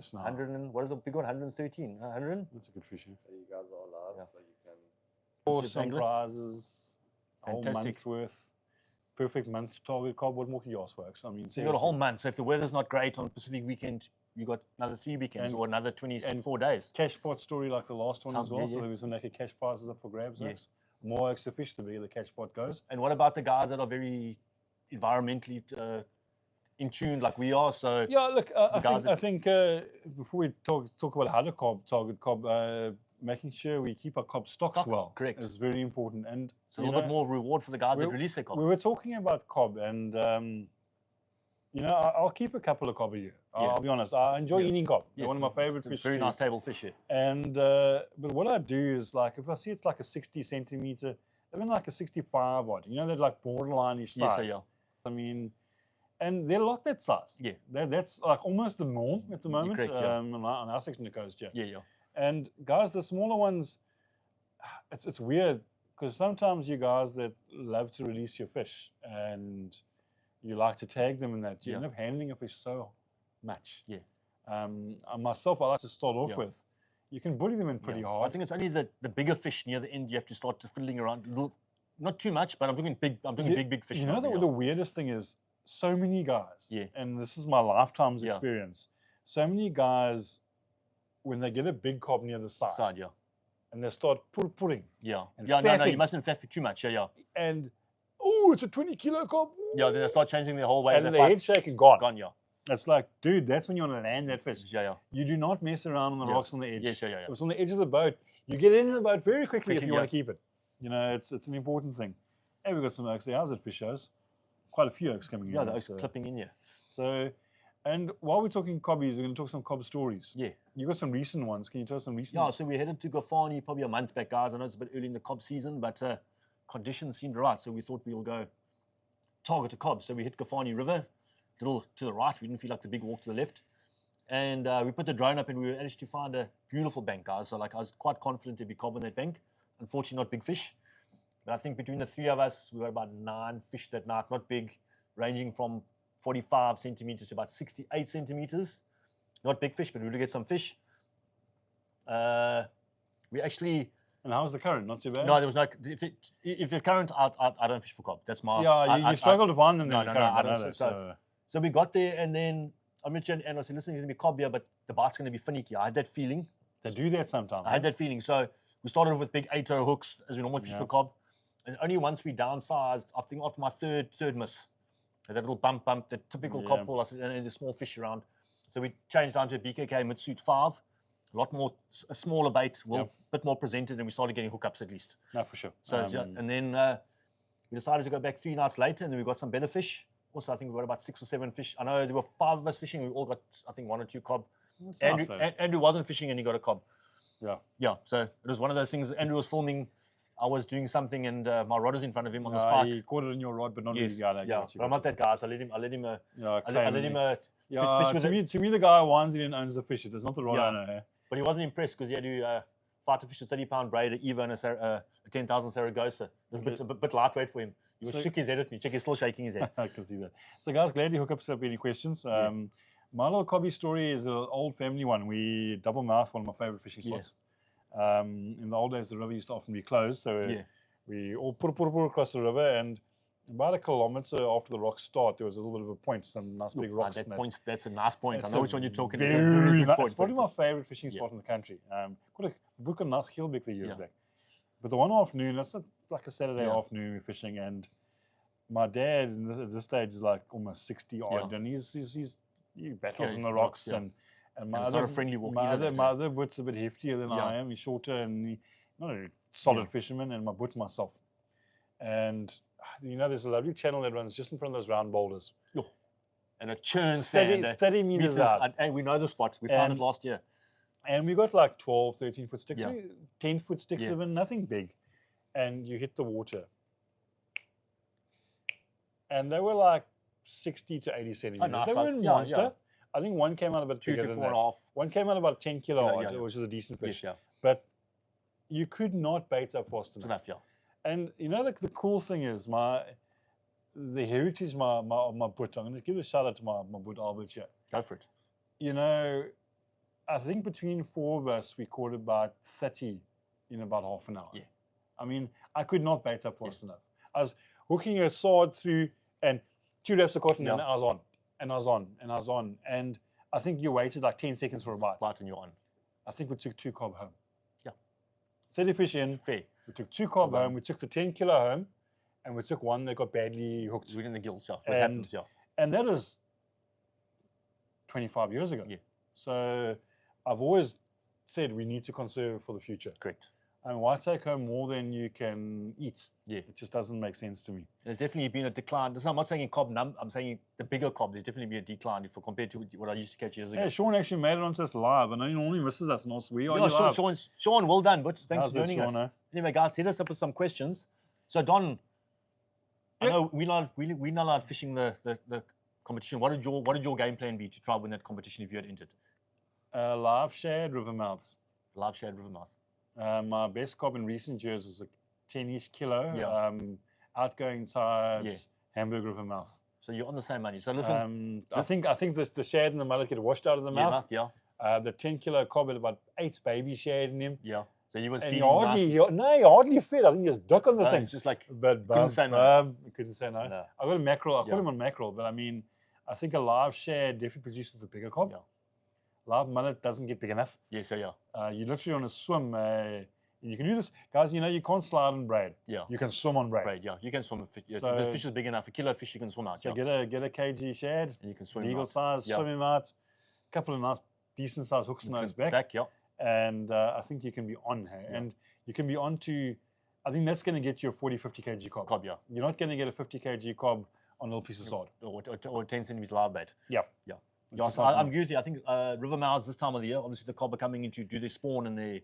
Yes, no. 100 and, what is the big one? 113? 100? That's a good fish. So you guys are alive, Yeah. so you can. Awesome prizes. A whole Fantastic. month's worth. Perfect month to target cob. What more can you ask for? I mean, So you got a whole month. So if the weather's not great on Pacific weekend, you got another 3 weekends And- or another 24 days. cash pot story like the last one as well. Yeah, So yeah. there's some naked cash prizes up for grabs. Yeah. Yes. More extra fish, the bigger the cash pot goes. And what about the guys that are very environmentally in tune like we are? So Yeah, look, the guys I think before we talk about how to target cob, making sure we keep our cob stocks well. correct. Is very important. And it's a little bit more reward for the guys that release their cob. We were talking about cob, and you know, I'll keep a couple of cob a year. I'll be honest. I enjoy eating cob. They're one of my favorite fish. Very nice table fish here. And but what I do is, like, if I see it's like a 60 centimeter, even like a 65 odd, you know, they're like borderline-ish size. Yeah. I mean, and they're a lot that size. Yeah. That's like almost the norm at the moment. Correct, on our section of the coast, Yeah. And guys, the smaller ones, it's weird because sometimes you guys that love to release your fish and you like to tag them in that, you end up handling a fish so much. Yeah. Myself, I like to start off with. You can bully them in pretty hard. I think it's only the bigger fish near the end you have to start fiddling around. Not too much, but I'm talking big. I'm talking big fish. You know, the weirdest thing is so many guys. Yeah. And this is my lifetime's experience. So many guys, when they get a big cob near the side, and they start putting. No, faffing. you mustn't faff it too much. Yeah. And oh, it's a 20-kilo cob. Yeah, then they start changing the whole way. And the head shake is gone. Yeah. It's like, dude, that's when you want to land that fish. Yeah. You do not mess around on the rocks on the edge. Yes, yeah. If it's on the edge of the boat, you get into the boat very quickly if you want to keep it. You know, it's an important thing. Hey, we've got some oaks there. How's it, fish shows? Quite a few oaks coming in. Yeah, the oaks clipping in here. So, and while we're talking cobbies, we're going to talk some cob stories. Yeah. You got some recent ones. Can you tell us some recent Yeah, ones? so we headed to Gafani probably a month back, guys. I know it's a bit early in the cob season, but conditions seemed right. So we thought we'll go target a cob. So we hit Gafani River, a little to the right. We didn't feel like the big walk to the left. And we put the drone up and we managed to find a beautiful bank, guys. So like I was quite confident there'd be cob on that bank. Unfortunately, not big fish. But I think between the 3 of us, we got about 9 fish that night, not big, ranging from 45 centimeters to about 68 centimeters. Not big fish, but we did get some fish. We actually... And how was the current? Not too bad? No, there was no... If there's current, I don't fish for cob. That's my... Yeah, you struggle to find them. No, I don't. So we got there and then I mentioned, and I said, listen, there's going to be cob here, but the bite's going to be finicky. I had that feeling. They do that sometimes. I had that feeling. So we started off with big 8-0 hooks, as we normally fish for cob. And only once we downsized, I think after my third miss, that little bump, the typical cob pull, I said, and there's a small fish around. So we changed down to a BKK mid-suit 5, a lot more, a smaller bait, a bit more presented, and we started getting hookups at least. No, for sure. So, and then we decided to go back 3 nights later, and then we got some better fish. Also, I think we got about 6 or 7 fish. I know there were 5 of us fishing. We all got, I think, 1 or 2 cob. Andrew wasn't fishing, and he got a cob. Yeah. So it was one of those things. Andrew was filming. I was doing something, and my rod was in front of him on the spike. He caught it in your rod, but not really. But I'm not that guy, so I let him. I let him. To me, the guy who winds it and owns the fish. It is not the rod owner. Eh? But he wasn't impressed because he had to fight to fish a 30-pound braid, an Eva, and a 10,000 Saragossa. It was a bit lightweight for him. He shook his head at me. Check, he's still shaking his head. I can see that. So, guys, glad you hook up if any questions. My little cobby story is an old family one. We double mouth, one of my favorite fishing spots. In the old days, the river used to often be closed, so we all put across the river, and about a kilometer after the rocks start, there was a little bit of a point, some nice big rocks. That's a nice point. I know which one you're talking about. It's probably my favorite fishing spot in the country. Got a book on nice Gilbeck the years back. But the one afternoon, that's like a Saturday afternoon, we're fishing, and my dad at this stage is like almost 60 odd, and he battles on the rocks, and my other friendly walk. My other boot's a bit heftier than I am. He's shorter and not a solid fisherman, and my boot myself. And you know, there's a lovely channel that runs just in front of those round boulders. And it churns 30 meters out. And we know the spot. We found it last year. And we got like 12, 13-foot sticks, 10-foot sticks even, nothing big. And you hit the water. And they were like 60 to 80 centimeters. They weren't monster. I think one came out about 2 to 4.5. One came out about 10 kilo, which is a decent fish. But you could not bait up fast enough. And you know, the cool thing is the heritage of my boot. I'm going to give a shout out to my boot Albert here. Go for it. You know, I think between 4 of us, we caught about 30 in about half an hour. Yeah. I mean, I could not bait up fast enough. I was hooking a sword through and 2 reps of cotton, and I was on, and I was on, and I was on. And I think you waited like 10 seconds for a bite. And you're on. I think we took 2 cob home. Yeah. Steady fish in. Fair. We took 2 cob home. We took the 10 kilo home, and we took one that got badly hooked. Within the gills, yeah. What happens, yeah. And that is 25 years ago. Yeah. So I've always said we need to conserve for the future. Correct. And why take home more than you can eat? Yeah. It just doesn't make sense to me. There's definitely been a decline. I'm not saying in cob I'm saying the bigger cob, there's definitely been a decline compared to what I used to catch years ago. Yeah, Sean actually made it onto us live. I know he normally misses us, and also we are Sean, well done, but thanks for joining us. Sean, Anyway, guys, hit us up with some questions. So, Don, I know we're not allowed fishing the competition. What did your game plan be to try win that competition if you had entered? Live shad river mouths. Live shad river mouth. My best cob in recent years was a 10-ish kilo. Yeah. Outgoing tides, Hamburg river mouth. So you're on the same money. So listen, I think the shad and the mullet get washed out of the mouth. Yeah. The 10 kilo cob had about 8 baby shad in him. Yeah. So you was feeding he hardly fed. I think he was duck on the thing. It's just like, but couldn't say no. Couldn't say no. No. I got a mackerel. I put him on mackerel, but I mean, I think a live shad definitely produces the bigger cob. Yeah. Live mullet doesn't get big enough. Yes, yeah. You literally on a swim. You can do this, guys. You know you can't slide on braid. Yeah. You can swim on braid. Braid, yeah. You can swim with fish. So, if the fish is big enough, a kilo of fish you can swim out. So get a kg shad. And you can swim legal size, swim him out. A couple of nice, decent size hooks and nose back. Yeah. And I think you can be on here. Yeah. And you can be on to, I think that's going to get you a 40, 50 kg cob. Yeah. You're not going to get a 50 kg cob on a little piece of sod. Or 10 centimeters live bait. Yeah. Yeah. Yeah, so I'm guilty. I think river mouths this time of the year, obviously the cob are coming in to do their spawn and their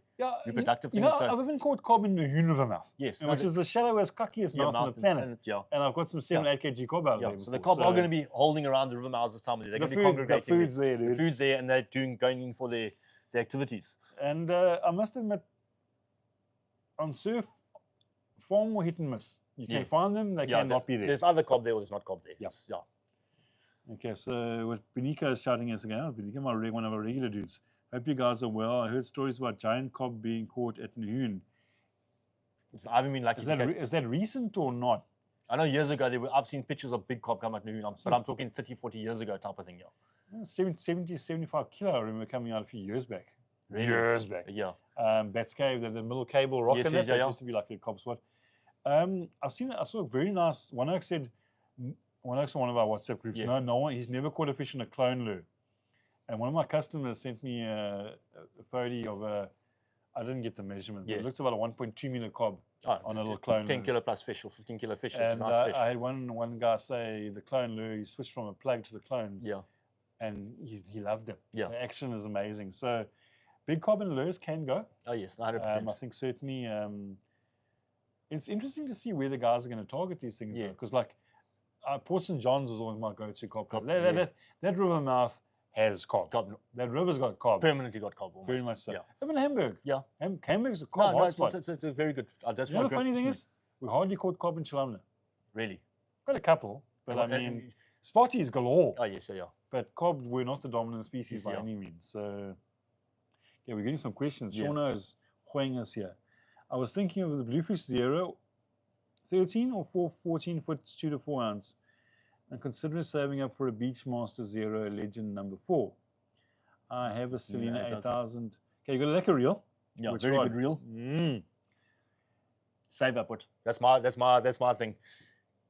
reproductive things. I've even caught cob in the Hoon river mouth. Yes. Which is the shallowest, cockiest mouth on the planet. Yeah. And I've got some 7, 8 kg cob out there. So the cob are going to be holding around the river mouths this time of the year. They're going to be congregating. The food's there, dude. The food's there, and they're going in for their activities. And I must admit, on surf, far more hit and miss. You can find them, they can not be there. There's either cob there or there's not cob there. Yeah. Yeah. Okay, so what Benika is shouting us again, Benika, one of our regular dudes. Hope you guys are well. I heard stories about giant cob being caught at Nahoon. I haven't been lucky. Is that recent or not? I know years ago, I've seen pictures of big cob come at Nahoon, but I'm talking 30, 40 years ago type of thing, yeah. 70, 75 kilo, I remember coming out a few years back. Really? Years back. Yeah. Bats Cave, the middle cable rock in it, that used to be like a cob spot. I saw a very nice, one of our WhatsApp groups, no one, he's never caught a fish in a clone lure. And one of my customers sent me a photo of I didn't get the measurement, but it looks about a 1.2 meter cob on a little clone 10 lure. kilo plus fish or 15 kilo fish. And nice fish. I had one guy say the clone lure, he switched from a plug to the clones. Yeah. And he loved it. Yeah. The action is amazing. So big cob and lures can go. Oh, yes, 100%. I think certainly it's interesting to see where the guys are going to target these things. Because like Port St. John's was always my go-to cob. That river mouth has cob. That river's got cob. Permanently got cob. Almost. Very much so. Yeah. Even Hamburg. Yeah. Hamburg's a cob hotspot. It's a very good. That's you know the funny thing is, we hardly caught cob in Chilamna. Really? Got a couple, but I mean, spotties galore. Oh, yes, yeah. But cob were not the dominant species by any means. So, yeah, we're getting some questions. Shauno is hoying us here. I was thinking of the Bluefish Zero, 13 or 14 foot 2 to 4 ounce, and considering saving up for a Beachmaster Zero Legend number 4. I have a Selena 8000. Okay, you got a lekker reel? Yeah, very good reel. Save up it. That's my thing.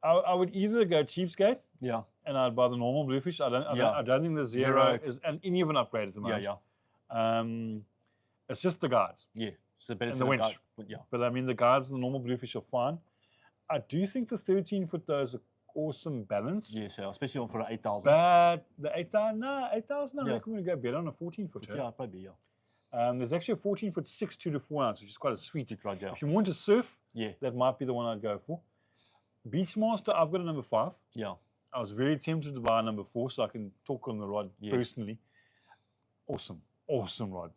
I would either go cheapskate. Yeah. And I'd buy the normal Bluefish. I don't think the Zero is any of an upgrade at the moment. Yeah. It's just the guides. Yeah. It's a better and the winch. guide, yeah. But I mean, the guides and the normal Bluefish are fine. I do think the 13 foot though is an awesome balance. Yes, yeah, especially for the 8,000. But the 8,000, I reckon we go better on a 14 foot. Yeah, probably, yeah. There's actually a 14 foot 6 2 to 4 ounce, which is quite a sweet. Right, yeah. If you want to surf, that might be the one I'd go for. Beachmaster, I've got a number 5. Yeah. I was very tempted to buy a number 4 so I can talk on the rod personally. Awesome rod.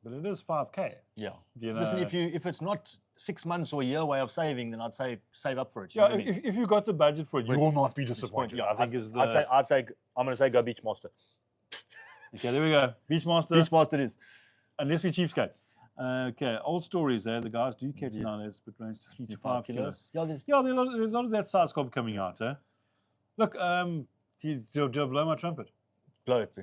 But it is 5K. Yeah. You know, listen, if it's not 6 months or a year way of saving, then I'd say save up for it. Yeah, if you've got the budget for it, you will not be disappointed. Yeah, I think is the. I'm going to say go Beachmaster. Okay, there we go. Beachmaster. Beachmaster it is. Unless we cheapskate. Okay, old stories there. The guys do catch nowadays, but range to 3 to 5 kilos. Yeah, there's Yeah, there's a lot of that size cob coming out. Look, do you blow my trumpet? blow it.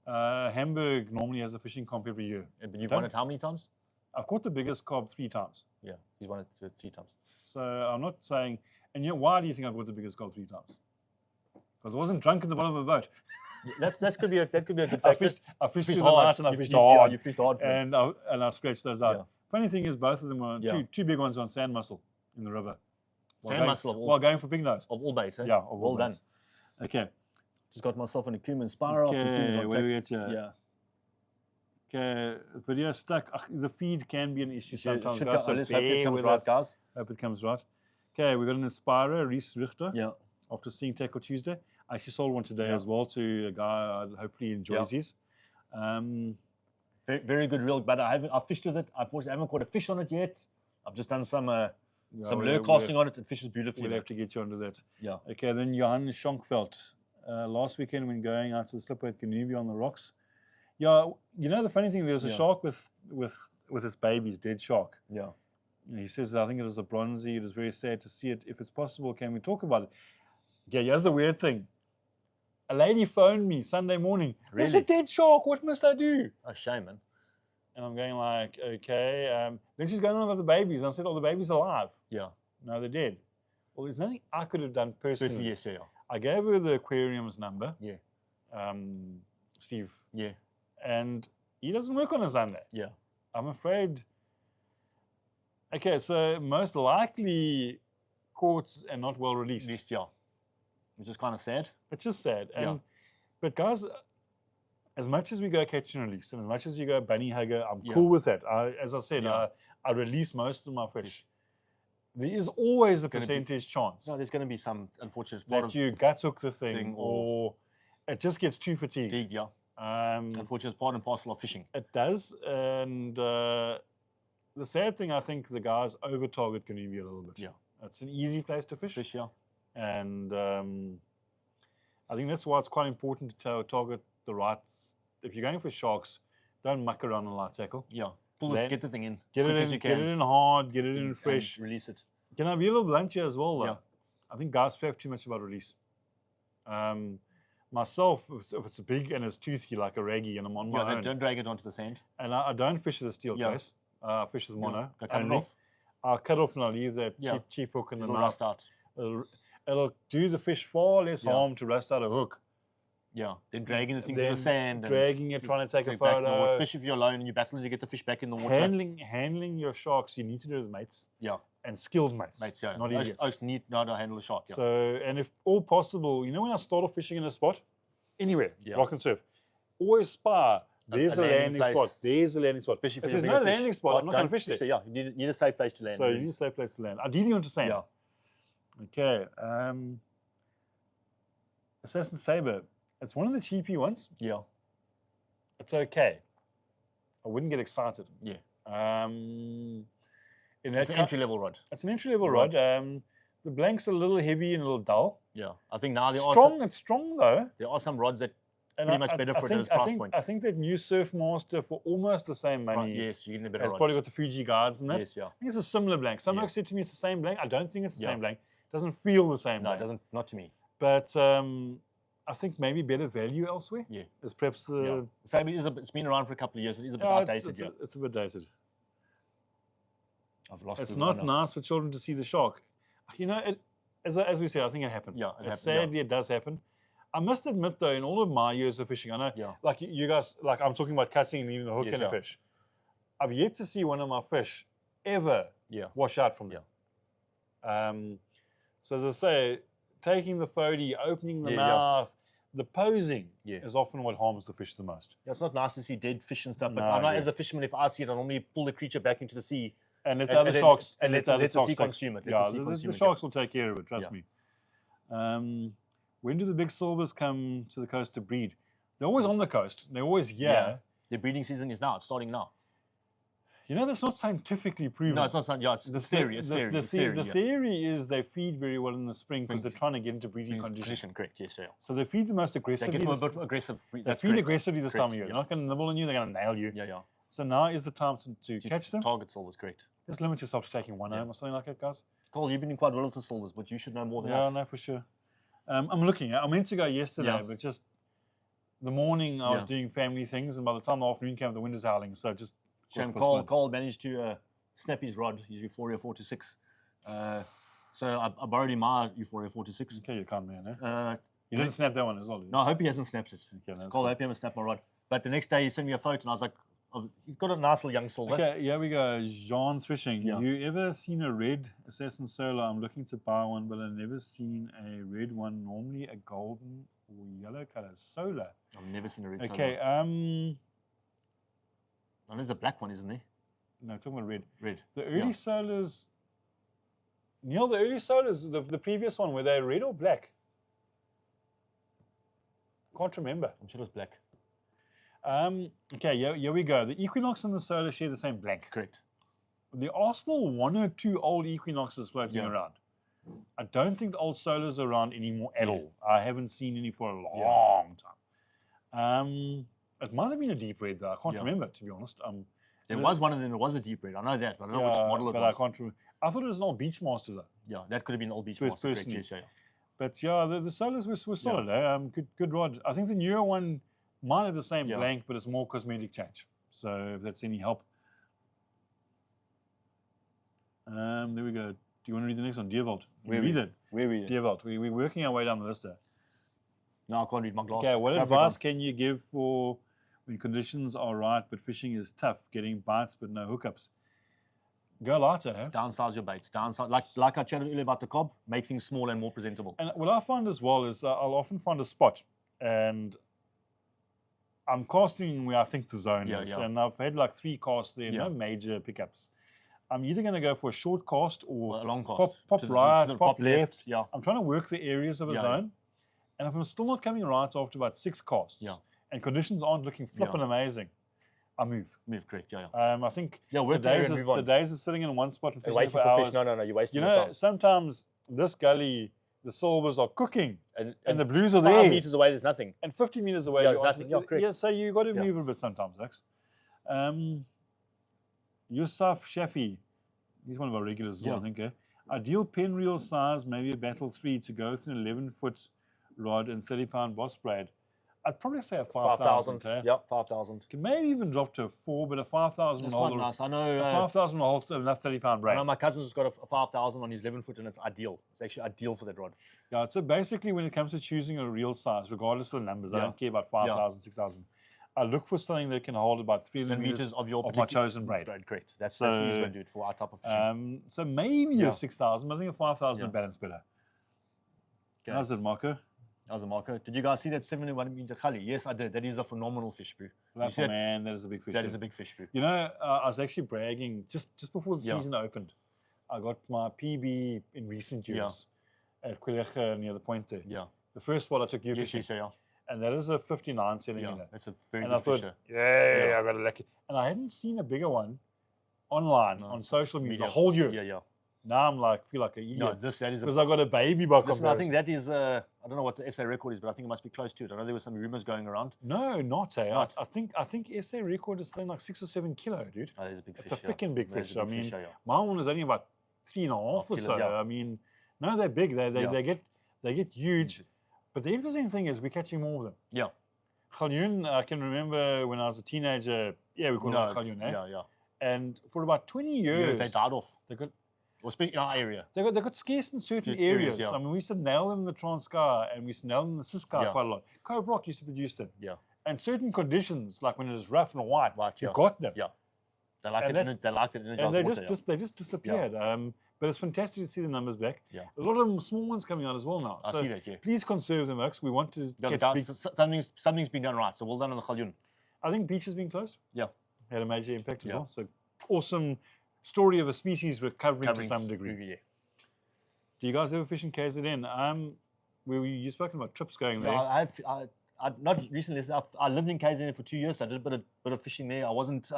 Hamburg normally has a fishing comp every year. But you've won it how many times? I've caught the biggest cob 3 times. Yeah, he's won it 3 times. So I'm not saying, and why do you think I've caught the biggest cob 3 times? Because I wasn't drunk at the bottom of the boat. That could be a good factor. I fished through the night and I fished hard. Yeah, you fished hard. And I scratched those out. Yeah. Funny thing is, both of them were two big ones on sand mussel in the river. Sand mussel of all. While going for big nose. Of all baits, eh? Yeah, of all well done. baits. Okay. Just got myself in a cumin spiral. Okay, where do we get you? Yeah. Okay, video stuck. The feed can be an issue sometimes. Should guys, go, let's hope it comes right, guys. Hope it comes right. Okay, we got an Inspirer, Reese Richter. Yeah. After seeing Tackle Tuesday. I actually sold one today as well to a guy hopefully enjoys his. Very, very good reel, but I've fished with it. Unfortunately, I haven't caught a fish on it yet. I've just done some lure casting on it. It fishes beautifully. We'll have to get you onto that. Yeah. Okay, then Johan Schonkveld. Last weekend when going out to the slipway at Canubi on the rocks. Yeah, you know the funny thing, there was a shark with its babies, dead shark. Yeah. And he says, I think it was a bronzy. It was very sad to see it. If it's possible, can we talk about it? Yeah, here's the weird thing. A lady phoned me Sunday morning. There's a dead shark. What must I do? A shame, man. And I'm going like, okay. Then she's going on about the babies. And I said, oh, the baby's alive. Yeah. No, they're dead. Well, there's nothing I could have done personally. Yes, yeah. I gave her the aquarium's number. Yeah. Steve. Yeah. And he doesn't work on a Sunday. Yeah. I'm afraid. Okay, so most likely caught and not well released. Released, yeah. Which is kind of sad. It's just sad. But guys, as much as we go catch and release, and as much as you go bunny hugger, I'm cool with that. As I said, I release most of my fish. There is always a percentage chance. No, there's going to be some unfortunate that you gut hook the thing or it just gets too fatigued. Yeah. Unfortunately, it's part and parcel of fishing. It does. And the sad thing, I think the guys over target Canubi a little bit. Yeah. It's an easy place to fish. Yeah. And I think that's why it's quite important to target the right. If you're going for sharks, don't muck around on light tackle. Yeah. Get the thing in. Get it in hard, get it in fresh. Release it. Can I be a little blunt here as well, though? Yeah. I think guys faff too much about release. Myself, if it's big and it's toothy like a raggy and I'm on my own. Don't drag it onto the sand. And I don't fish as a steel case. I fish as mono. Cut it off. I'll cut off and I'll leave that cheap hook in the mouth. Rust out. It'll do the fish far less harm to rust out a hook. Yeah, then dragging the thing to the sand. Dragging it, trying to take a photo. Especially if you're alone and you're battling to get the fish back in the water. Handling your sharks, you need to do it with mates. Yeah. And skilled mates. Mates, yeah. Not idiots. I need to handle a shark. Yeah. So, and if all possible, you know when I start off fishing in a spot? Anywhere, rock and surf. Always spar. There's a landing spot. There's a landing spot. Especially if there's no landing spot, I'm not going to fish there. Yeah, you need a safe place to land. So you need a safe place to land. Ideally onto sand. Yeah. Okay. Assassin Saber. It's one of the cheapy ones. Yeah. It's okay. I wouldn't get excited. Yeah. It's an entry-level rod. It's an entry-level rod. The blank's a little heavy and a little dull. Yeah. I think now there It's strong though. There are some rods that are pretty much better for those price points. I think that new Surfmaster for almost the same money. Yes, you're getting a better rod. It's probably got the Fuji guards in that. Yes, yeah. I think it's a similar blank. Some folks said to me it's the same blank. I don't think it's the same blank. It doesn't feel the same blank. No, it doesn't. Not to me. But I think maybe better value elsewhere. Yeah. Is perhaps the... Sabre it's been around for a couple of years. It is a bit outdated. It's a bit dated. I've lost It's not nice for children to see the shark. You know, as we said, I think it happens. Yeah, it happens. Sadly, it does happen. I must admit, though, in all of my years of fishing, I know, like you guys, like I'm talking about casting and leaving the hook in a fish. I've yet to see one of my fish ever wash out from them. So as I say, taking the fody, opening the mouth, the posing is often what harms the fish the most. Yeah, it's not nice to see dead fish and stuff, but I know as a fisherman, if I see it, I normally pull the creature back into the sea. And let the other sharks let the sea consume it. The sharks will take care of it, trust me. When do the big silvers come to the coast to breed? They're always on the coast. They're always here. The breeding season is now. It's starting now. You know, that's not scientifically proven. No, it's not something. Yeah, it's theory. It's theory. The theory is they feed very well in the spring because they're trying to get into breeding condition. Correct. Yes, yeah. So they feed the most aggressively. They get a bit aggressive. They feed aggressively this time of year. They're not going to nibble on you. They're going to nail you. Yeah, yeah. So now is the time to catch them. Target silvers, correct. Just limit yourself to taking one home or something like that, guys. Cole, you've been quite well to silvers, but you should know more than us. Yeah, no, for sure. I'm looking. I meant to go yesterday, but just the morning I was doing family things, and by the time the afternoon came, the wind is howling. So just shame. Cole managed to snap his rod, his Euphoria 426. So I borrowed him my Euphoria 426. Okay, you can't, man. Eh? You didn't snap that one as well. No, I hope he hasn't snapped it. Okay, Cole, I hope he hasn't snapped my rod. But the next day he sent me a photo, and I was like, he's got a nice little young silver. Okay, here we go. Jean's Fishing. Yeah. You ever seen a red Assassin Solar? I'm looking to buy one, but I've never seen a red one. Normally a golden or yellow color. Solar. I've never seen a red solar. Okay, oh, there's a black one, isn't there? No, talking about red. Red. The early solars, Neil, the early solars, the previous one, were they red or black? Can't remember. I'm sure it was black. Okay, here we go. The Equinox and the Solar share the same blank. Correct. The Arsenal, 1 or 2 old Equinoxes floating around. I don't think the old Solars are around anymore at all. I haven't seen any for a long time. It might have been a deep red though. I can't remember, to be honest. There was one of them. It was a deep red. I know that, but I don't know which model it was. I can't remember. I thought it was an old Beachmaster though. Yeah, that could have been an old Beachmaster. Yes, yeah. But yeah, the Solars were solid. Good rod. I think the newer one might have the same blank, but it's more cosmetic change. So if that's any help. There we go. Do you want to read the next one? Deerveld. Read it. Deerveld. We're working our way down the list there. No, I can't read my glasses. Okay, what advice can you give for when conditions are right but fishing is tough, getting bites but no hookups? Go lighter, huh? Downsize your baits. Like I chatted earlier about the cob, make things smaller and more presentable. And what I find as well is I'll often find a spot and I'm casting where I think the zone is. And I've had like 3 casts there, no major pickups. I'm either going to go for a short cast or a long cast. Pop right, pop left. Yeah. I'm trying to work the areas of a zone. And if I'm still not coming right after about 6 casts and conditions aren't looking flipping amazing, I move. Correct, I think the days of sitting in one spot and fishing waiting for hours. Fish. No, you're wasting your time. Sometimes this gully, the silvers are cooking and the blues are 5 there. 5 meters away, there's nothing. And 50 meters away, there's nothing. Yeah, correct. Yeah, so you got to move a bit sometimes, Alex. Yusuf Shafi, he's one of our regulars as well, I think. Ideal pen reel size, maybe a Battle 3 to go with an 11-foot rod and 30-pound boss braid. I'd probably say a 5,000. Yep, 5,000. Can maybe even drop to a 4, but a 5,000 will hold. Nice. I know. 5,000 will hold enough 30-pound braid. I know my cousin's got a 5,000 on his 11-foot, and it's ideal. It's actually ideal for that rod. Yeah. So basically, when it comes to choosing a reel size, regardless of the numbers, I don't care about 5,000, 6,000. I look for something that can hold about 300 meters of my chosen braid. Correct. That's the easy way to do it for our type of fishing. So maybe a 6,000, but I think a 5,000 would balance better. Okay. How's it, Marco? How's it, Marco? Did you guys see that 71 meter Kali? Yes, I did. That is a phenomenal fish brew. Man, that is a big fish. That is a big fish brew. You know, I was actually bragging just before the season opened. I got my PB in recent years at Quillecha near the point there. Yeah. The first spot I took you fishing. And that is a 59 centimeter. That's a very good fish. I got a lucky. And I hadn't seen a bigger one online on social media the whole year. Yeah. Now I'm feel like an idiot. No, that is because I got a baby by comparison. I think that is I don't know what the SA record is, but I think it must be close to it. I know there were some rumors going around. No, not. I think SA record is something like 6 or 7 kilo, dude. Oh, that is a big fish. It's a freaking big fish. I mean, my one was only about 3.5 or so. I mean, no, they're big. They get huge. But the interesting thing is we're catching more of them. Yeah. Galjoen, I can remember when I was a teenager. Yeah, we called it Galjoen. Yeah. And for about 20 years, they died off. They got. Especially in our area. They got scarce in certain areas. I mean, we used to nail them in the Transkei and we used to nail them in the Ciskei quite a lot. Cove Rock used to produce them. Yeah. And certain conditions, like when it is rough and white, you got them. Yeah. They liked it. And they just disappeared. But it's fantastic to see the numbers back. Yeah. A lot of them small ones coming out as well now. I see that, yeah. Please conserve them, Max. We want to get big. Something's been done right. So well done on the Galjoen. I think beach has been closed. Yeah. Had a major impact as well. So awesome story of a species recovering to some degree. Yeah. Do you guys ever fish in KZN? You've spoken about trips going there. I not recently. I lived in KZN for 2 years. So I did a bit of fishing there. I wasn't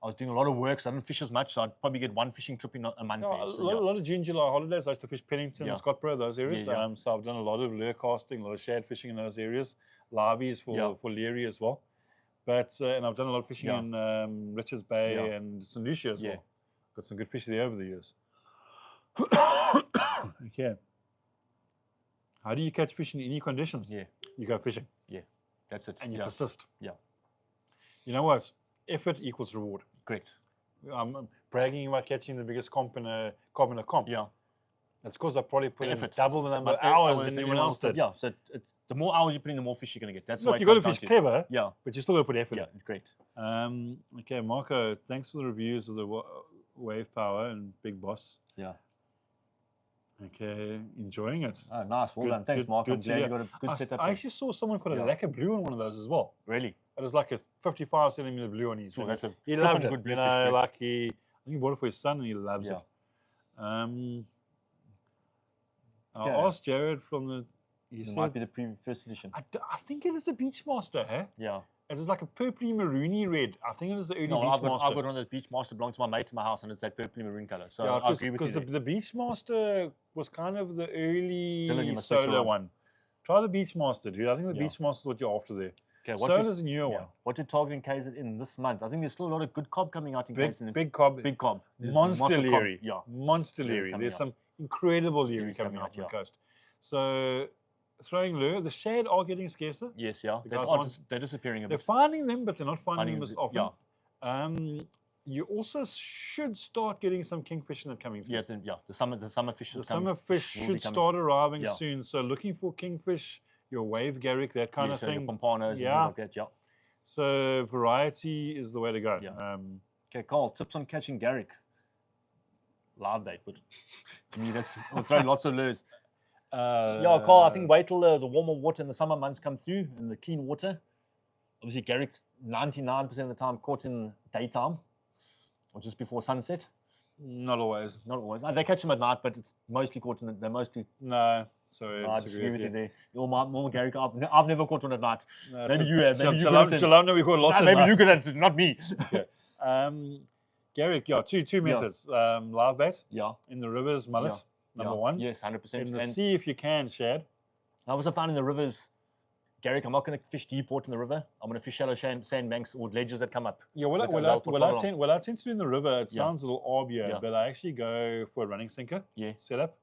I was doing a lot of work, so I didn't fish as much. So I'd probably get one fishing trip in a month. No, there, a so, lot of June, July holidays. I used to fish Pennington, Yeah. Scottsboro, those areas. Yeah. So I've done a lot of lure casting, a lot of shad fishing in those areas. Lavies for Leary as well. But and I've done a lot of fishing in Richards Bay and St. Lucia as well. Got some good fish there over the years. Okay. How do you catch fish in any conditions? You go fishing. That's it. And you persist. Yeah. You know what? Effort equals reward. Correct. I'm bragging about catching the biggest comp in a comp. Yeah. That's because I probably put in effort. double the number of hours than anyone else did. Yeah. So the more hours you put in, the more fish you're going to get. That's Look, why you've got to fish clever. Yeah. But you still got to put effort in. Yeah. Great. Okay, Marco, thanks for the reviews of the Wave Power and Big Boss. Yeah. Okay, enjoying it. Oh, nice. Well done. Thanks, Mark. I'm glad you got a good setup. I actually saw someone put a lacquer blue on one of those as well. Really? It was like a 55 centimeter blue on his. So that's a he loved it. Good blue you know, like I think he bought it for his son and he loves it. I asked Jared from the. It might be the first edition. I think it is the Beachmaster, eh? Yeah. It is like a purpley maroony red. I think it is the early Beachmaster. I've got one of those Beachmaster belongs to my mate in my house, and it's that purpley maroon color. So yeah, I agree with you. Because the Beachmaster was kind of the early solar one. Try the Beachmaster, dude. I think the Beachmaster is what you're after there. Okay, Solar's a newer one. What you're targeting KZN this month? I think there's still a lot of good cob coming out in KZN. Big cob. Monster Leary. Yeah. Monster Leary. There's some incredible Leary coming out on the coast. So throwing lure, the shad are getting scarcer. Yes, yeah. They're disappearing a bit. They're finding them, but they're not finding them as often. Yeah. You also should start getting some kingfish in it coming through. Yes, yeah. The summer fish. The summer fish should start arriving soon. So looking for kingfish, your wave Garrick, that kind of thing. Your pompanos and things like that. Yeah. So variety is the way to go. Yeah. Okay, Carl. Tips on catching Garrick. Live bait, but to me we're throwing lots of lures. Yeah, Carl, I think wait till the warmer water in the summer months come through and the clean water. Obviously, Garrick 99% of the time caught in daytime or just before sunset. Not always. Not always. They catch them at night, but it's mostly caught in they're mostly. No, sorry. I disagree with you there. You're more Garrick. I've never caught one at night. No, maybe you have. Maybe Chalana, we caught lots at maybe night. you could have, not me. Okay. Garrick, two methods. Live bait. Yeah. In the rivers, mullet. Number one. Yes, 100%. In the sea, if you can, shad. I also found in the rivers, Garrick, I'm not going to fish deep water in the river. I'm going to fish shallow sandbanks or ledges that come up. Yeah, what I tend to do in the river, it sounds a little obvious, but I actually go for a running sinker setup.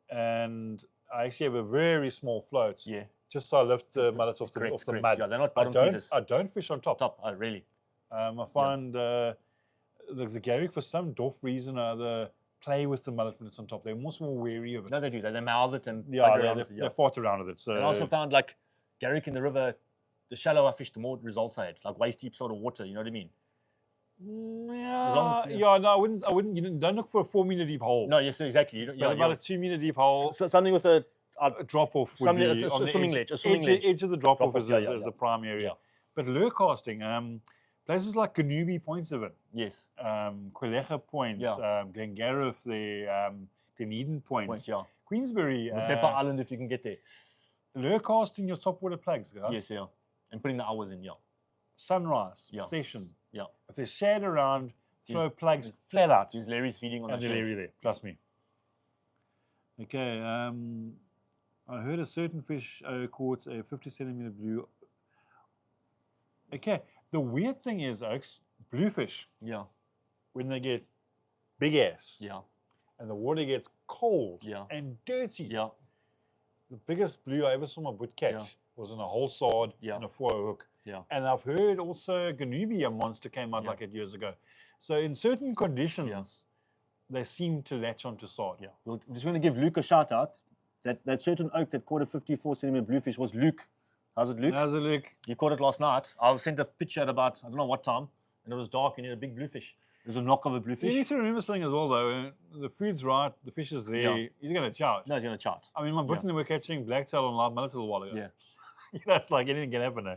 And I actually have a very small float. Yeah. Just so I lift the mullets off the mud. Yeah, they're not bottom feeders. I don't fish on top. Oh, really? I find the Garrick, for some doff reason or other, play with the mullet when it's on top. They're much more wary of it. No, they do. They mouth it and they fart around with it. So. And I also found like Garrick in the river, the shallower I fished, the more results I had. Like waist deep sort of water. You know what I mean? No, I wouldn't. You don't look for a 4 meter deep hole. No, yes, exactly. About a 2 meter deep hole. So something with a drop off. A swimming ledge. Edge of the drop off is the prime area. But lure casting, places like Ganubi points of it. Yes. Quilleja points. Glengarriff, Glen Eden points. Yeah. Queensbury. Sepa Island, if you can get there. Lure casting your topwater plugs, guys. Yes, yeah. And putting the hours in, Sunrise, session. Yeah. If there's shade around, throw plugs flat out. There's Larry's feeding on the shade. Larry there, trust me. Okay, I heard a certain fish caught a 50 centimeter blue. Okay, the weird thing is, Oaks, bluefish. Yeah. When they get big ass. Yeah. And the water gets cold. Yeah. And dirty. Yeah. The biggest blue I ever saw my boot catch was in a whole sod and a 4 hook. Yeah. And I've heard also Ganubia monster came out like it years ago. So in certain conditions, they seem to latch onto sod. Yeah. We're just going to give Luke a shout out. That certain oak that caught a 54 centimeter bluefish was Luke. How's it, Luke? How's it, Luke? You caught it last night. I sent a picture at about, I don't know what time, and it was dark and you had a big bluefish. It was a knock of a bluefish. You need to remember something as well, though. The food's right, the fish is there. He's going to charge. No, he's going to charge. I mean, my Britain were catching blacktail on live mullet a little while ago. Yeah. That's like anything can happen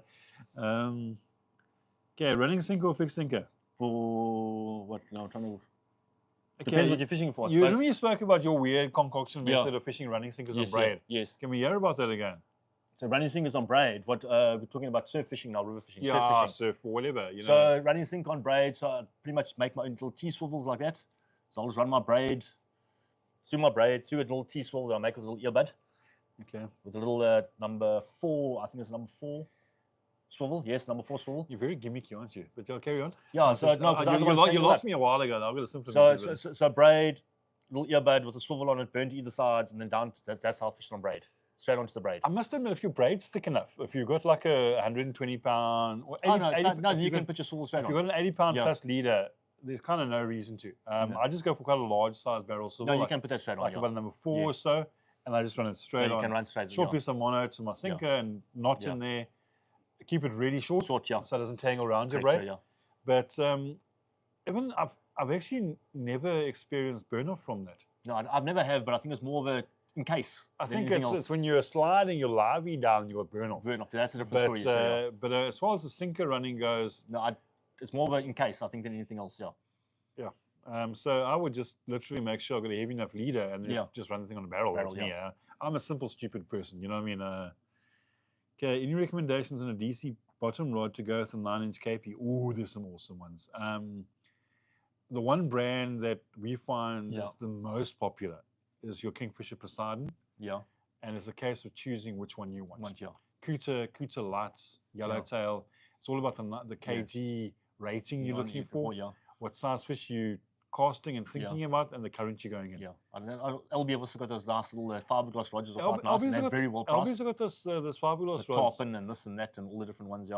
now. Okay, running sinker or fixed sinker? For what? No, I'm trying to. Depends what you're fishing for. You remember you spoke about your weird concoction method of fishing running sinkers on braid? Yes. Can we hear about that again? So running sink is on braid. What we're talking about surf fishing now, river fishing, surf Yeah, fishing. surf or whatever. You know. So running sink on braid. So I pretty much make my own little T-swivels like that. So I'll just run my braid through a little T-swivel that I make with a little earbud. Okay. With a little number 4, I think it's number 4 swivel. Yes, number 4 swivel. You're very gimmicky, aren't you? But you'll carry on. Yeah, so no, because you lost me a while ago. I've got a simple. So braid, little earbud with a swivel on it, burnt either sides, and then down. That's how I fish on braid. Straight onto the braid. I must admit, if your braid's thick enough, if you've got like a 120 pound or 80, no, you can put your swivel straight on. If you've got an 80 pound plus leader, there's kind of no reason to. I just go for quite a large size barrel swivel. No, you can put that straight on. Like about number 4 or so, and I just run it straight on. You can run straight. Short piece of mono to my sinker and knot in there. Keep it really short. So it doesn't tangle around your braid. But even I've actually never experienced burn off from that. No, I've never have, but I think it's more of a in case. I think it's when you're sliding your lively down, you got burn off. Burn off. That's a different story. But as far as the sinker running goes, no, it's more of a in case, I think, than anything else. Yeah. So I would just literally make sure I've got a heavy enough leader and just run the thing on a barrel. That's me. I'm a simple, stupid person. You know what I mean? Okay. Any recommendations on a DC bottom rod to go with a 9-inch KP? Oh, there's some awesome ones. The one brand that we find is the most popular is your Kingfisher Poseidon. Yeah. And it's a case of choosing which one you want. Kuta Lights, Yellowtail. It's all about the kg rating you're looking for. What size fish you casting and thinking about, and the current you're going in. Yeah. I don't know. LB have also got those nice little fiberglass rods are quite nice, and they're very well priced. LB's got this fiberglass rods. Tarpon and this and that and all the different ones,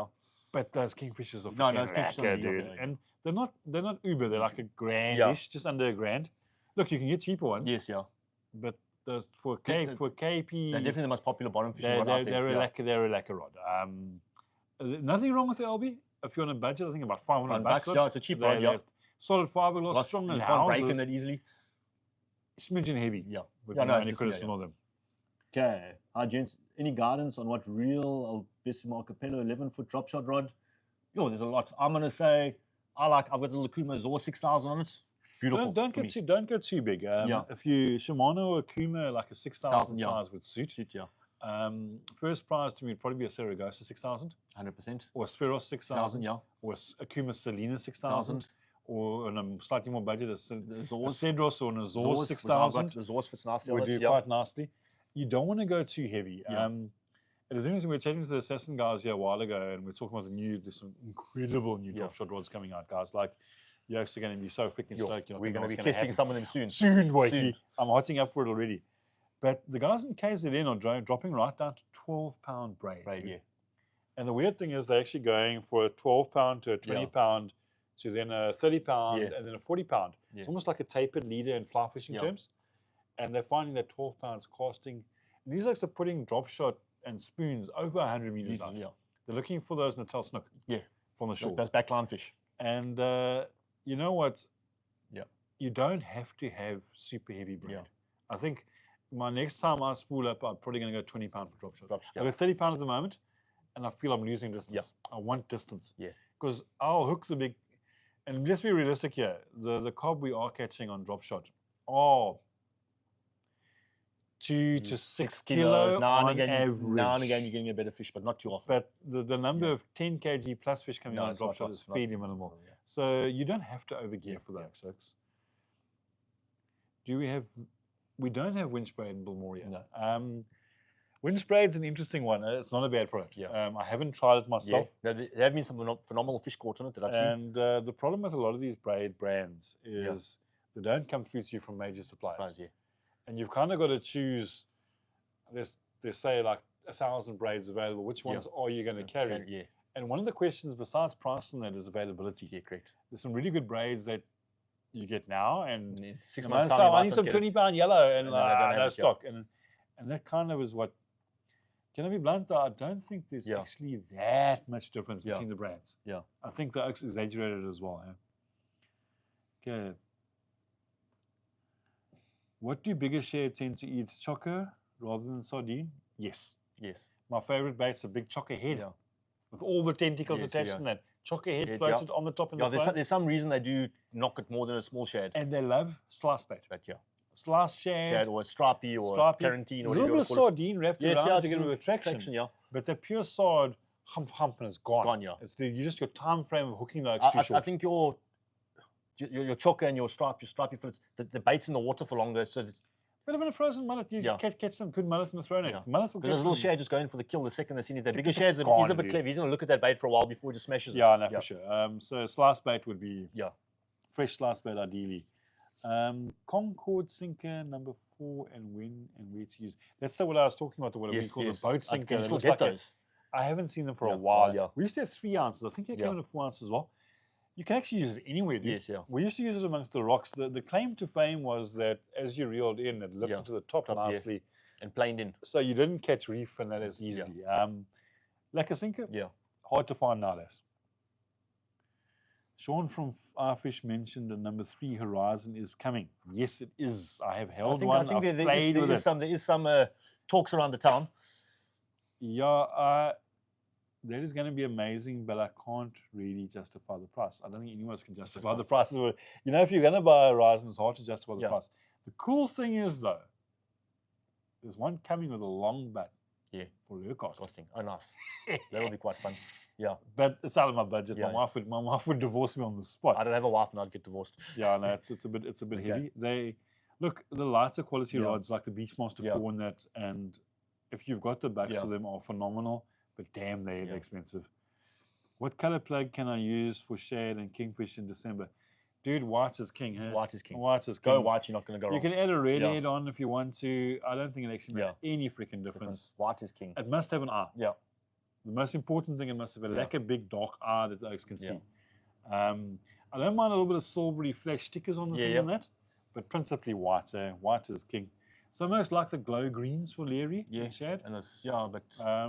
But those Kingfishers are those Kingfishers, dude. And they're not uber, they're like a grand-ish, just under a grand. Look, you can get cheaper ones. Yes, But those for KP, they're definitely the most popular bottom fishing rod out there. They're a lacquer rod. Nothing wrong with the LB. If you're on a budget, I think about $500. Yeah, it's a cheap rod. Solid fiberglass, strong as houses. You can't break in it easily. Smidgen heavy. Yeah. Any criticism of them. Okay. Hi, gents. Any guidance on what real Albissimo Capello 11-foot drop shot rod? Yo, there's a lot. I'm going to say I've got the Lakuma Zor 6000 on it. Beautiful. Don't go too big. If you Shimano or Akuma, like a 6000 size would suit. First prize to me would probably be a Saragossa 6000. 100%. Or a Spheros 6000. Or a Akuma Selena 6000. Or on a slightly more budget, a Cedros or an Azor 6000. The Azor fits nicely. Would do quite nicely. You don't want to go too heavy. It is interesting. We were chatting to the Assassin guys here a while ago, and we are talking about there's some incredible new drop shot rods coming out, guys. Like, you're actually going to be so freaking stoked. We're going to be testing some of them soon. Soon, Wakey. I'm hotting up for it already. But the guys in KZN are dropping right down to 12-pound braid. And the weird thing is they're actually going for a 12-pound to a 20-pound to then a 30-pound and then a 40-pound. It's almost like a tapered leader in fly fishing terms. And they're finding that 12 pounds casting. And these guys are putting drop shot and spoons over 100 meters out. They're looking for those Natal snook from the shore. Those backline fish. And you know what? You don't have to have super heavy braid. I think my next time I spool up, I'm probably going to go 20-pound for drop shot. I got 30 pound at the moment, and I feel I'm losing distance. I want distance. Because I'll hook the big, and let's be realistic here. The cob we are catching on drop shot are 2 to 6 kilos now on average. Now and again, you're getting a better fish, but not too often. But the number of 10 kg plus fish coming out of drop shot is fairly minimal. So you don't have to overgear for that, folks. We don't have winch braid in Bilmoria. No. Winch braid's an interesting one. It's not a bad product. I haven't tried it myself. There have been some phenomenal fish caught in it that I've seen. And the problem with a lot of these braid brands is they don't come through to you from major suppliers. And you've kind of got to choose. There's say like 1,000 braids available. Which ones are you going to carry? And one of the questions besides price and that is avaavailability. Correct. There's some really good braids that you get now, and in 6 months' time, I need some 20-pound yellow, and no stock. And that kind of is what. Can I be blunt? I don't think there's actually that much difference between the brands. I think they're exaggerated as well. Okay. What do bigger share tend to eat? Chocker rather than sardine? Yes. My favorite bait's a big chocker head with all the tentacles attached in that. Chocker head floated on the top of the phone. There's some reason they do knock it more than a small shad. And they love slice bait. sliced shad, or stripey or stripey, carantine a or little whatever bit you of call it. sardine wrapped Yes, around yeah, to get a bit of attraction. yeah. But that pure sard, hump and it's gone. Gone, yeah. It's your time frame of hooking the too short. I think your choker and your stripey fillets, the bait's in the water for longer, so Bit of a frozen mullet, you catch some good mullet in the throw net. Mullet will because there's a little shad just going for the kill the second they see it. The bigger shad's he's a bit clever. He's going to look at that bait for a while before he just smashes it. Yeah, no, for sure. So sliced bait would be fresh sliced bait ideally. Concord sinker number 4 and when and where to use. That's what I was talking about. What we call the boat sinker. You still get those. I haven't seen them for a while. We used to have 3 ounces. I think they came in at 4 ounces as well. You can actually use it anywhere, dude. Yes, yeah. We used to use it amongst the rocks. The claim to fame was that as you reeled in, it lifted to the top nicely. And planed in. So you didn't catch reef and that as easily. Like a sinker? Yeah. Hard to find nowadays. Sean from Fish mentioned that number 3 Horizon is coming. Yes, it is. I have held one. I think there is some talks around the town. Yeah, that is going to be amazing, but I can't really justify the price. I don't think anyone else can justify the price. You know, if you're going to buy a Horizon, it's hard to justify the price. The cool thing is, though, there's one coming with a long butt. Yeah. For lure casting. Oh, nice. That'll be quite fun. Yeah. But it's out of my budget. Yeah. My wife would divorce me on the spot. I don't have a wife and I'd get divorced. Yeah, no, it's a bit heavy. They look, the lighter quality rods like the Beachmaster 4 and that, and if you've got the backs for them, are phenomenal. But damn, they're expensive. What color plug can I use for shad and kingfish in December? Dude, white is king, huh? White is king. White is king. Go white, you're not going to go wrong. You can add a red head on if you want to. I don't think it actually makes any freaking difference. White is king. It must have an eye. Yeah. The most important thing, it must have a like a big dark eye that the oaks can see. I don't mind a little bit of silvery flash stickers on the thing and that, but principally white. White is king. So most like the glow greens for Leary and shad. And but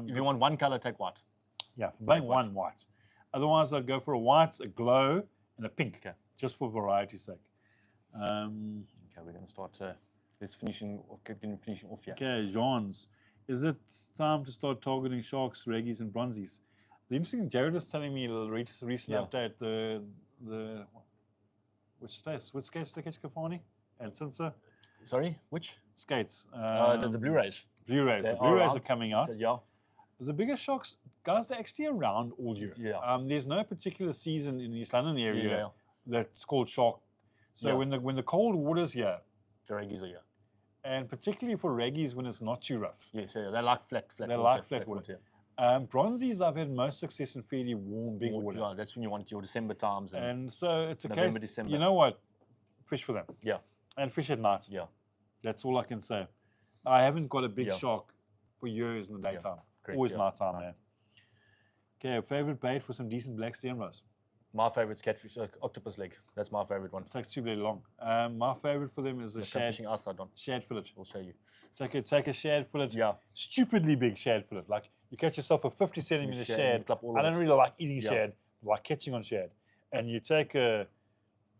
if you want one color, take white. Yeah, bang one white. Otherwise, I'd go for a white, a glow, and a pink, just for variety's sake. Okay, we're going to start. Let's finishing off here. Okay, Jean's. Is it time to start targeting sharks, reggies, and bronzies? The interesting thing, Jared was telling me a recent update. Which skates do they catch Kafani and Sinsa? Sorry, which skates? The Blu-rays. Blu-rays. The Blu-rays are coming out. Yeah. The biggest sharks, guys, they're actually around all year. Yeah. There's no particular season in the East London area that's called shark. So when the cold water's here, the reggies are here. And particularly for reggies when it's not too rough. Yes, they like flat water. They like flat water. Bronzies, I've had most success in fairly warm, big water. Yeah, that's when you want your December times. And so it's a November, case, December. You know what? Fish for them. Yeah. And fish at night. Yeah. That's all I can say. I haven't got a big shark for years in the daytime. Always nighttime, man. Okay, favorite bait for some decent black stem rods? My favorite's catfish, octopus leg. That's my favorite one. It takes too bloody long. My favorite for them is the shad. Fishing outside on. Shad fillet. I'll show you. Take a shad fillet. Yeah. Stupidly big shad fillet. Like you catch yourself a 50 centimeter shad. I don't really like eating shad. I like catching on shad. And you take a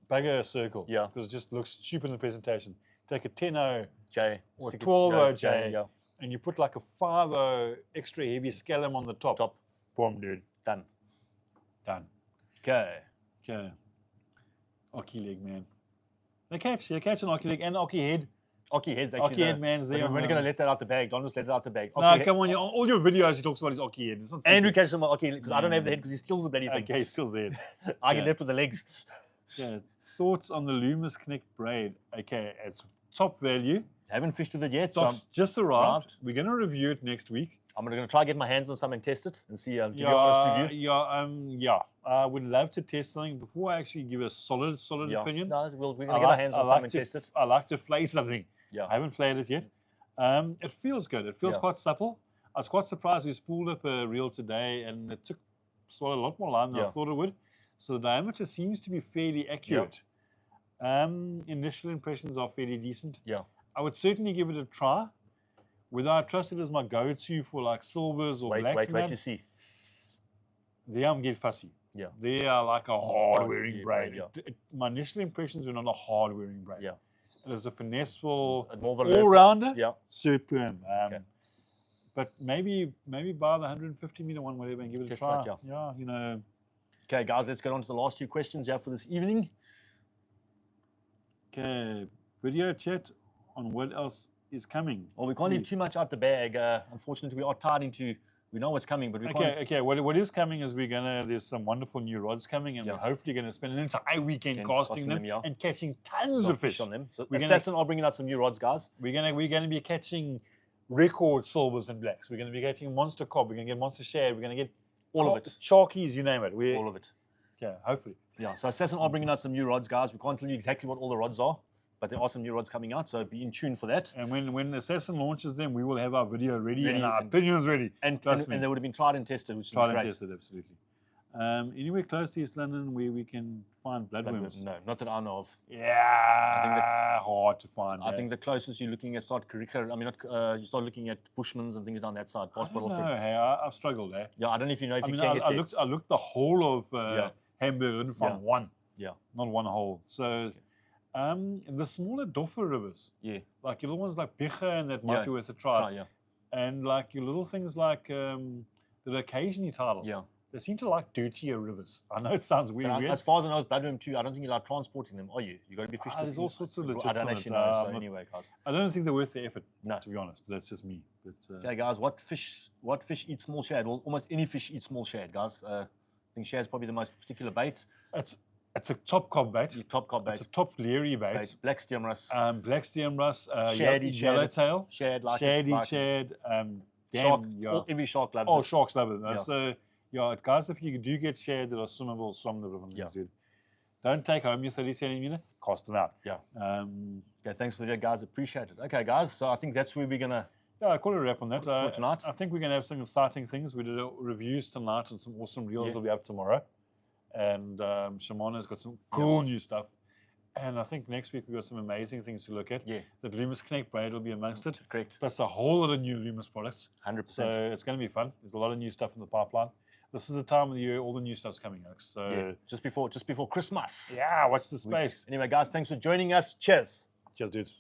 bigger circle. Yeah. Because it just looks stupid in the presentation. Take a 10-0 J or a 12-0 J. Yeah. And you put like a 5-0 extra heavy scallop on the top. Boom, dude. Done. Okay. Ocky leg, man. They catch an ocky leg and ocky head. Ocky head's actually Ocky head, man's there. We're not going to let that out the bag. Don't just let it out the bag. No, come on. All your videos, he talks about his ocky head. Andrew catches him on ocky because I don't have the head because he steals the bloody thing. Okay, he steals the head. I get left with the legs. Yeah. Thoughts on the Loomis Connect braid? Okay, it's top value. Haven't fished with it yet. Stock's just arrived. We're going to review it next week. I'm going to try to get my hands on some and test it and see, give you an honest review. I would love to test something before I actually give a solid opinion. No, we're going to get our hands on some and test it. I like to flay something. Yeah. I haven't flayed it yet. It feels good. It feels quite supple. I was quite surprised. We spooled up a reel today and it swallowed a lot more line than I thought it would. So the diameter seems to be fairly accurate. Initial impressions are fairly decent. Yeah. I would certainly give it a try. Whether I trust it as my go-to for like silvers or blacks. Wait to see. There I'm getting fussy. Yeah. They are like a hard-wearing braid. My initial impressions were not a hard-wearing braid. Yeah. It is a finesseful all-rounder. Yeah. Superb. But maybe buy the 150-meter one, whatever, and give it a try. Yeah, you know. Okay, guys, let's get on to the last 2 questions for this evening. Okay, video chat on what else is coming. Well, we can't leave Please. too much out the bag. Unfortunately, we are tied into. We know what's coming, but we can't. Okay. What is coming is there's some wonderful new rods coming, and we're hopefully gonna spend an entire weekend casting them and catching tons of fish on them. So we're Assassin are bringing out some new rods, guys. We're gonna be catching record silvers and blacks. We're gonna be catching monster cob. We're gonna get monster shad. We're gonna get all of it, sharkies, you name it. All of it. Yeah, hopefully. Yeah. So Assassin are bringing out some new rods, guys. We can't tell you exactly what all the rods are, but there are some new rods coming out. So be in tune for that. And when Assassin launches them, we will have our video ready and our opinions ready. And they would have been tried and tested, which is great. Tried and tested, absolutely. Anywhere close to East London where we can find bloodworms? No, not that I know of. Yeah, I think hard to find. I think the closest you're looking at you start looking at Bushmans and things down that side. I've struggled there. Yeah, I don't know if you know if you can get there. I looked the whole of Hamburg from one. Yeah. Not one hole. So the smaller Doffer rivers. Yeah. Like your little ones like Bicha and that might be worth a try. Yeah. And like your little things like that are occasionally tidal. Yeah. They seem to like dirtier rivers. I know it sounds weird. As far as I know, it's bloodworm too. I don't think you're allowed transporting them, are you? You got to be fished. There's all sorts of legit. I don't actually know. So anyway, guys. I don't think they're worth the effort. No, to be honest. That's just me. But, okay, guys. What fish eat small shad? Well, almost any fish eats small shad, guys. I think shad is probably the most particular bait. It's a top cob bait. Top cob bait. It's a top leery bait. Black stem rust. Black stem rust. Shady yellowtail. Shad like shady shad. Shark. Every shark loves it. Oh, sharks love it. So. Yeah, guys, if you do get shad that are swimmable, swim the river, dude. Don't take home your 30 centimeter, cast them out. Yeah. Okay, thanks for that, guys. Appreciate it. Okay, guys, so I think that's where we're gonna. Yeah, I call it a wrap on that. For tonight. I think we're gonna have some exciting things. We did reviews tonight, and some awesome reels will be up tomorrow. And Shimano's got some cool new stuff. And I think next week we've got some amazing things to look at. Yeah. The Loomis Connect braid will be amongst it. Correct. Plus a whole lot of new Loomis products. 100%. So it's going to be fun. There's a lot of new stuff in the pipeline. This is the time of the year all the new stuff's coming, Alex. So just before Christmas. Yeah, watch the space. Anyway, guys, thanks for joining us. Cheers. Cheers, dudes.